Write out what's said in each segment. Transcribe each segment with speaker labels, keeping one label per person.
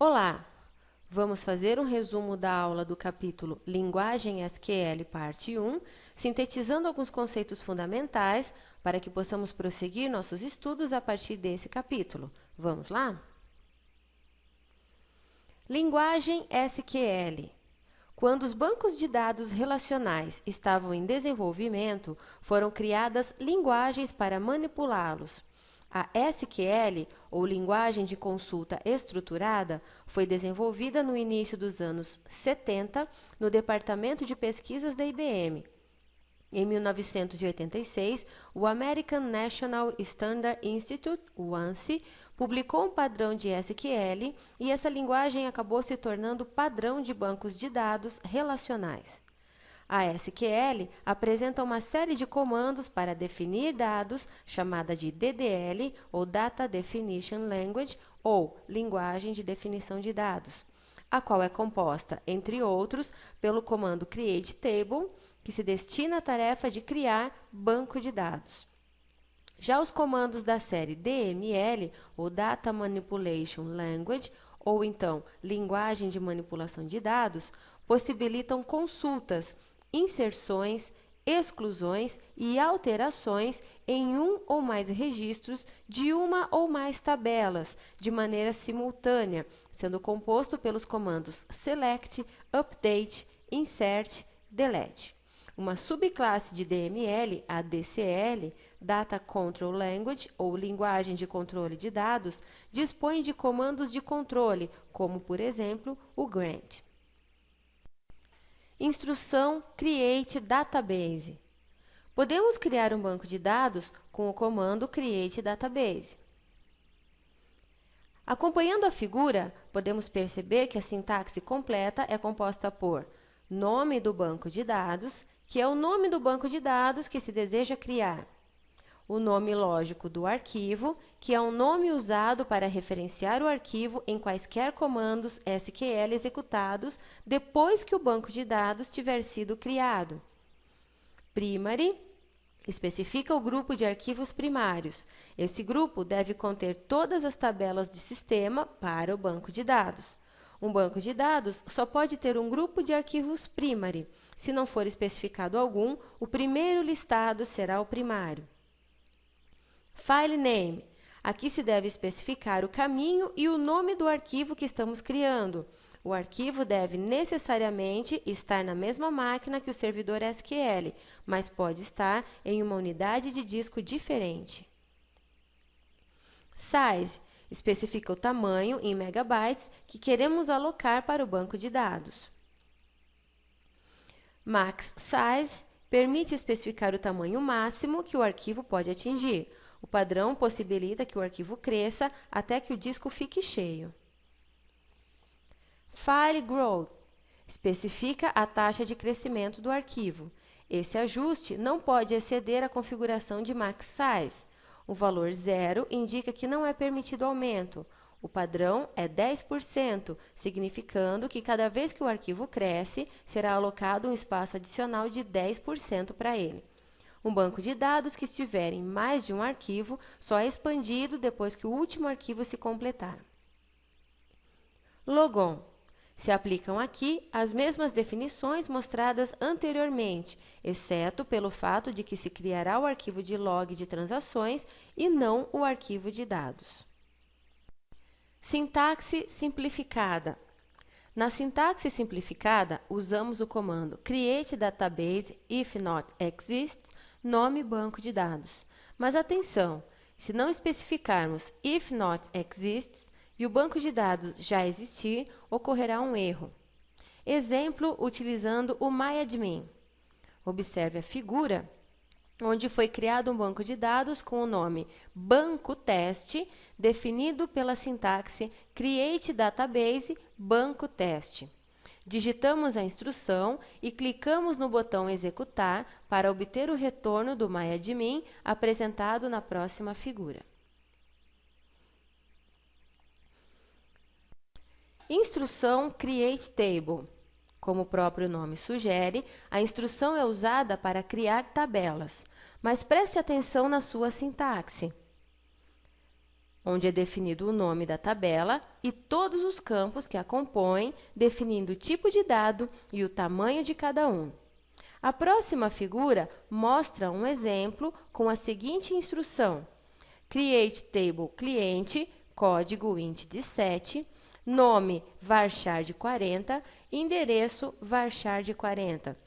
Speaker 1: Olá! Vamos fazer um resumo da aula do capítulo Linguagem SQL, parte 1, sintetizando alguns conceitos fundamentais para que possamos prosseguir nossos estudos a partir desse capítulo. Vamos lá? Linguagem SQL. Quando os bancos de dados relacionais estavam em desenvolvimento, foram criadas linguagens para manipulá-los. A SQL, ou Linguagem de Consulta Estruturada, foi desenvolvida no início dos anos 70 no Departamento de Pesquisas da IBM. Em 1986, o American National Standard Institute, o ANSI, publicou um padrão de SQL e essa linguagem acabou se tornando padrão de bancos de dados relacionais. A SQL apresenta uma série de comandos para definir dados, chamada de DDL, ou Data Definition Language, ou Linguagem de Definição de Dados, a qual é composta, entre outros, pelo comando createTable, que se destina à tarefa de criar banco de dados. Já os comandos da série DML, ou Data Manipulation Language, ou então Linguagem de Manipulação de Dados, possibilitam consultas, inserções, exclusões e alterações em um ou mais registros de uma ou mais tabelas, de maneira simultânea, sendo composto pelos comandos select, update, insert, delete. Uma subclasse de DML, a DCL, Data Control Language, ou Linguagem de Controle de Dados, dispõe de comandos de controle, como, por exemplo, o grant. Instrução Create Database. Podemos criar um banco de dados com o comando Create Database. Acompanhando a figura, podemos perceber que a sintaxe completa é composta por nome do banco de dados, que é o nome do banco de dados que se deseja criar, o nome lógico do arquivo, que é um nome usado para referenciar o arquivo em quaisquer comandos SQL executados depois que o banco de dados tiver sido criado. Primary especifica o grupo de arquivos primários. Esse grupo deve conter todas as tabelas de sistema para o banco de dados. Um banco de dados só pode ter um grupo de arquivos primary. Se não for especificado algum, o primeiro listado será o primário. File name. Aqui se deve especificar o caminho e o nome do arquivo que estamos criando. O arquivo deve necessariamente estar na mesma máquina que o servidor SQL, mas pode estar em uma unidade de disco diferente. Size. Especifica o tamanho em megabytes que queremos alocar para o banco de dados. Max Size permite especificar o tamanho máximo que o arquivo pode atingir. O padrão possibilita que o arquivo cresça até que o disco fique cheio. File Growth especifica a taxa de crescimento do arquivo. Esse ajuste não pode exceder a configuração de Max Size. O valor 0 indica que não é permitido aumento. O padrão é 10%, significando que cada vez que o arquivo cresce, será alocado um espaço adicional de 10% para ele. Um banco de dados que estiver em mais de um arquivo só é expandido depois que o último arquivo se completar. Logon. Se aplicam aqui as mesmas definições mostradas anteriormente, exceto pelo fato de que se criará o arquivo de log de transações e não o arquivo de dados. Sintaxe simplificada. Na sintaxe simplificada, usamos o comando create database if not exists, nome banco de dados. Mas atenção, se não especificarmos if not exists e o banco de dados já existir, ocorrerá um erro. Exemplo utilizando o MyAdmin. Observe a figura, onde foi criado um banco de dados com o nome banco teste, definido pela sintaxe create database banco teste. Digitamos a instrução e clicamos no botão executar para obter o retorno do MyAdmin apresentado na próxima figura. Instrução createTable. Como o próprio nome sugere, a instrução é usada para criar tabelas, mas preste atenção na sua sintaxe. onde é definido o nome da tabela e todos os campos que a compõem, definindo o tipo de dado e o tamanho de cada um. A próxima figura mostra um exemplo com a seguinte instrução: Create Table Cliente, código int de 7, nome varchar de 40, endereço varchar de 40.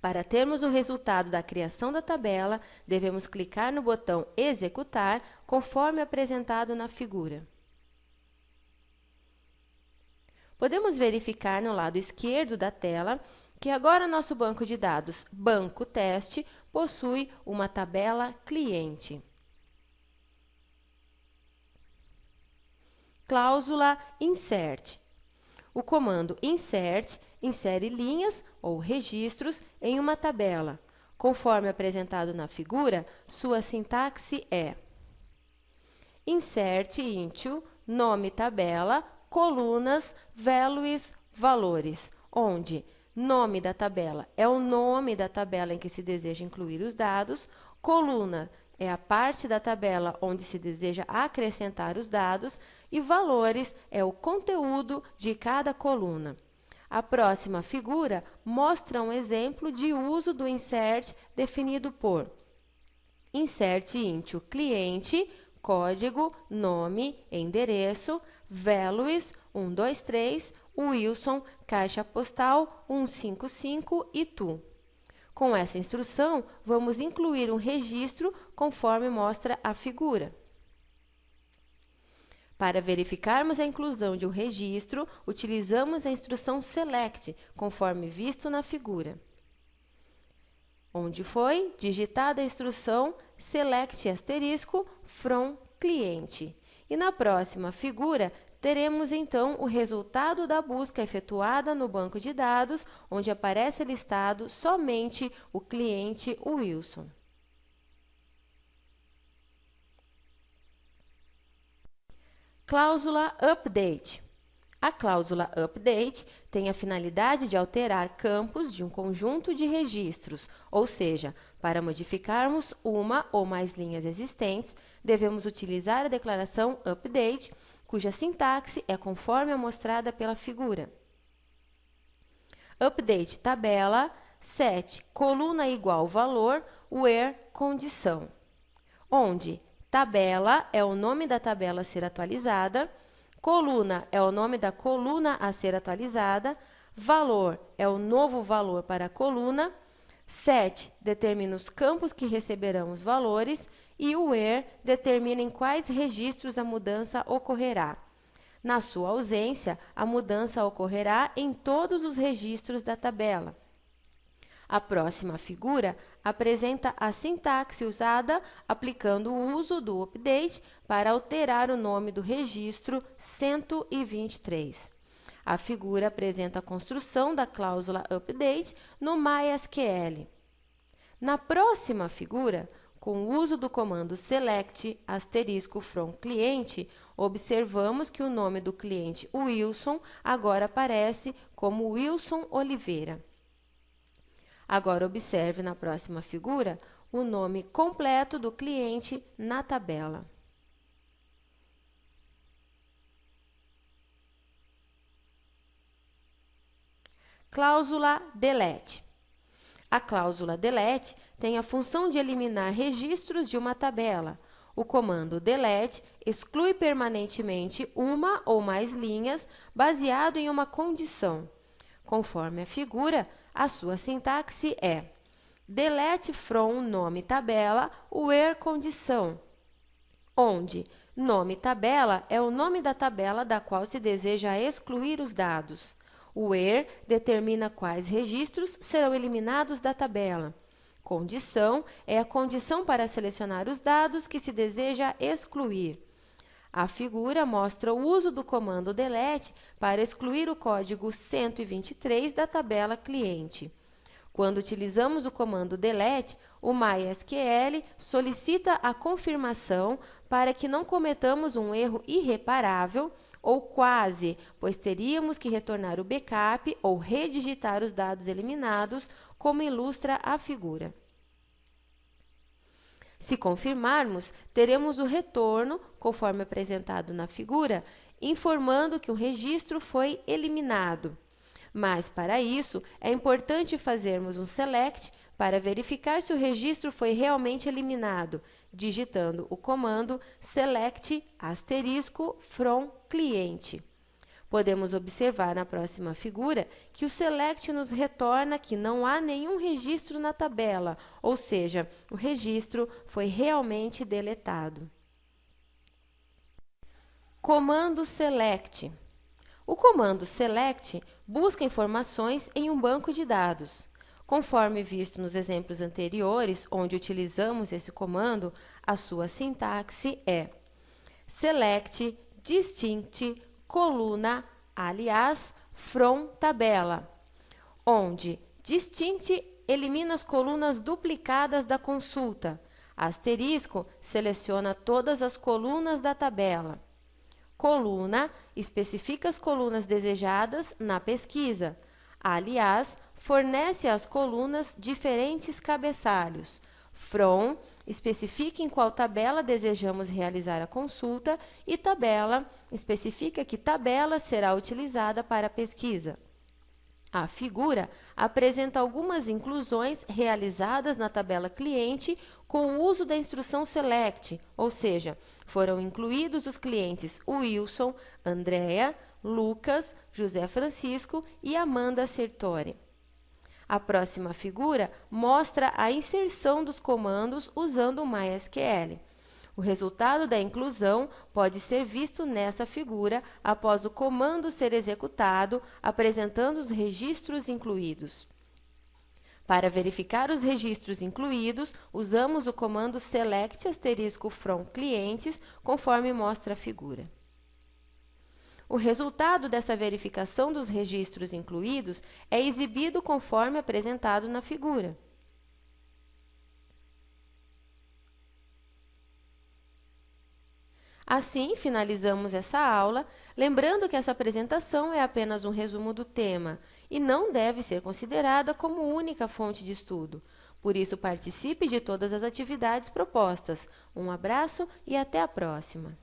Speaker 1: Para termos o resultado da criação da tabela, devemos clicar no botão Executar, conforme apresentado na figura. Podemos verificar no lado esquerdo da tela que agora nosso banco de dados Banco Teste possui uma tabela cliente. Cláusula Insert. O comando Insert insere linhas ou registros em uma tabela. Conforme apresentado na figura, sua sintaxe é: Insert into, nome tabela, colunas, values, valores, onde nome da tabela é o nome da tabela em que se deseja incluir os dados, coluna é a parte da tabela onde se deseja acrescentar os dados e valores é o conteúdo de cada coluna. A próxima figura mostra um exemplo de uso do insert definido por insert into cliente, código, nome, endereço, values 123, Wilson, caixa postal 155 e tu. Com essa instrução, vamos incluir um registro conforme mostra a figura. Para verificarmos a inclusão de um registro, utilizamos a instrução SELECT, conforme visto na figura, onde foi digitada a instrução SELECT asterisco from cliente. E na próxima figura, teremos então o resultado da busca efetuada no banco de dados, onde aparece listado somente o cliente Wilson. Cláusula Update. A cláusula Update tem a finalidade de alterar campos de um conjunto de registros, ou seja, para modificarmos uma ou mais linhas existentes, devemos utilizar a declaração Update, cuja sintaxe é conforme a mostrada pela figura. Update tabela, set coluna igual valor, where condição, onde tabela é o nome da tabela a ser atualizada, coluna é o nome da coluna a ser atualizada, valor é o novo valor para a coluna, set determina os campos que receberão os valores e o where determina em quais registros a mudança ocorrerá. Na sua ausência, a mudança ocorrerá em todos os registros da tabela. A próxima figura apresenta a sintaxe usada aplicando o uso do update para alterar o nome do registro 123. A figura apresenta a construção da cláusula update no MySQL. Na próxima figura, com o uso do comando select asterisco from cliente, observamos que o nome do cliente Wilson agora aparece como Wilson Oliveira. Agora observe na próxima figura o nome completo do cliente na tabela. Cláusula delete. A cláusula delete tem a função de eliminar registros de uma tabela. O comando delete exclui permanentemente uma ou mais linhas baseado em uma condição. Conforme a figura, a sua sintaxe é delete from nome tabela where condição, onde nome tabela é o nome da tabela da qual se deseja excluir os dados. O where determina quais registros serão eliminados da tabela. Condição é a condição para selecionar os dados que se deseja excluir. A figura mostra o uso do comando delete para excluir o código 123 da tabela cliente. Quando utilizamos o comando delete, o MySQL solicita a confirmação para que não cometamos um erro irreparável ou quase, pois teríamos que retornar o backup ou redigitar os dados eliminados, como ilustra a figura. Se confirmarmos, teremos o retorno, conforme apresentado na figura, informando que um registro foi eliminado. Mas, para isso, é importante fazermos um select para verificar se o registro foi realmente eliminado, digitando o comando select *from cliente. Podemos observar na próxima figura que o select nos retorna que não há nenhum registro na tabela, ou seja, o registro foi realmente deletado. Comando select. O comando select busca informações em um banco de dados. Conforme visto nos exemplos anteriores, onde utilizamos esse comando, a sua sintaxe é select distinct coluna alias from tabela, onde distinct elimina as colunas duplicadas da consulta, asterisco seleciona todas as colunas da tabela. Coluna especifica as colunas desejadas na pesquisa. Aliás, fornece às colunas diferentes cabeçalhos. From especifica em qual tabela desejamos realizar a consulta e tabela especifica que tabela será utilizada para a pesquisa. A figura apresenta algumas inclusões realizadas na tabela cliente com o uso da instrução select, ou seja, foram incluídos os clientes Wilson, Andréa, Lucas, José Francisco e Amanda Sertori. A próxima figura mostra a inserção dos comandos usando o MySQL. O resultado da inclusão pode ser visto nessa figura após o comando ser executado, apresentando os registros incluídos. Para verificar os registros incluídos, usamos o comando select *from clientes, conforme mostra a figura. O resultado dessa verificação dos registros incluídos é exibido conforme apresentado na figura. Assim, finalizamos essa aula, lembrando que essa apresentação é apenas um resumo do tema e não deve ser considerada como única fonte de estudo. Por isso, participe de todas as atividades propostas. Um abraço e até a próxima!